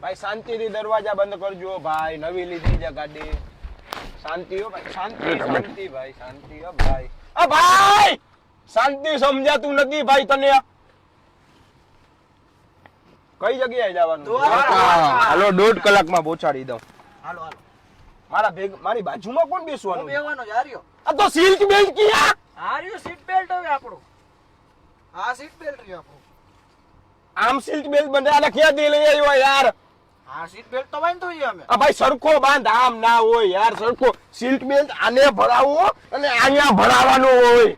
ભાઈ શાંતિથી દરવાજા બંધ કરજો ભાઈ, નવી લીધી છે ગાડી. શાંતિ હો ભાઈ, શાંતિ શાંતિ ભાઈ, શાંતિ હો ભાઈ. આ ભાઈ શાંતિ સમજાતું નથી ભાઈ તને. કઈ જગ્યાએ જવાનું? હાલો 1.5 કલાકમાં પહોંચાડી દઉં. હાલો હાલો. મારી બાજુમાં કોણ બેસવાનું? બેવાનો જ આર્યો. આ તો સીટ બેલ્ટ કિયા. આર્યો સીટ બેલ્ટ હવે આપણો. આ સીટ બેલ્ટ રહ્યો આપણો. આમ સીટ બેલ્ટ બંધ આને ક્યાંથી લઈ આવ્યો યાર? આ સીટ બેલ્ટ તો બાંધતો હોઈએ અમે. આ ભાઈ સરખો બાંધ, આમ ના હોય યાર સરખો. સીટ બેલ્ટ આને ભરાવો અને અહીંયા ભરાવાનો હોય.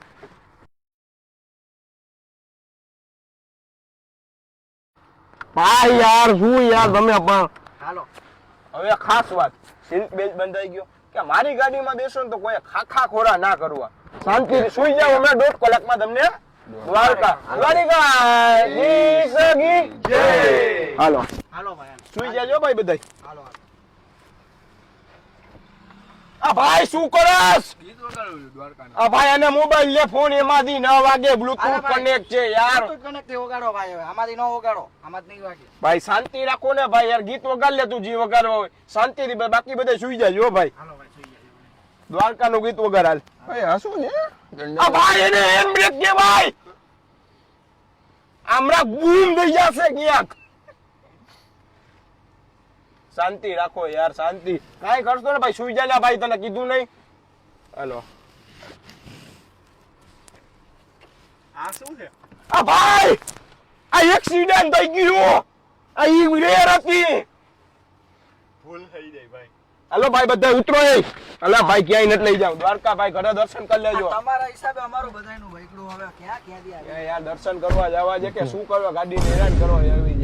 ભાઈ યાર શું યાર તમે પણ. હાલો. હવે ખાસ વાત, સીટ બેલ્ટ બંધાઈ ગયો કે મારી ગાડીમાં બેસો ને તો કોઈ ખાખા ખોરા ના કરવા. શાંતિથી સુઈ જાવ. હમણાં 1.5 કલાકમાં તમને દ્વારકા જય. હાલો હાલો ભાઈ. સુઈ જાજો ભાઈ બધાય. હાલો હાલો. આ ભાઈ શું કરસ? ગીત વગાડો દ્વારકાના. આ ભાઈ અને મોબાઈલ લે, ફોન એમાંથી ન વાગે, બ્લુટૂથ કનેક્ટ છે યાર. બ્લુટૂથ કનેક્ટ થી વગાડો ભાઈ. હવે આમાંથી ન વગાડો, આમાં જ નહીં વાગે. ભાઈ શાંતિ રાખો ને ભાઈ યાર. ગીત વગાડ લે તું જી વગાડવો હોય શાંતિથી. બાકી બધા સુઈ જાજો ભાઈ. હાલો ભાઈ સુઈ જાય. દ્વારકાનું ગીત વગાડ હાલ. ભાઈ હસું ને આ ભાઈ એને હેન્ડ બ્રેક કે ભાઈ. હમણાં બૂમ થઈ જશે ક્યાંક. શાંતિ રાખો યાર, શાંતિ. કાઈ કરશો ને ભાઈ, સુઈ જા ભાઈ, તને કીધું નહીં. હાલો. આ શું છે? આ ભાઈ આ એક્સિડન્ટ થઈ ગયો. આ ઈ રેર હતી. ભૂલ થઈ જાય ભાઈ. હાલો ભાઈ બધા ઉતરો. એ અલા ભાઈ ક્યાંય નથી લઈ જાવ. દ્વારકા ભાઈ ઘરે દર્શન કરી લેજો. તમારા હિસાબે અમારું બધાયનું ભાઈકડું હવે ક્યાં ક્યાં દી આવે. યાર દર્શન કરવા જવા છે કે શું કરવા? ગાડીને હેરાન કરવા આવી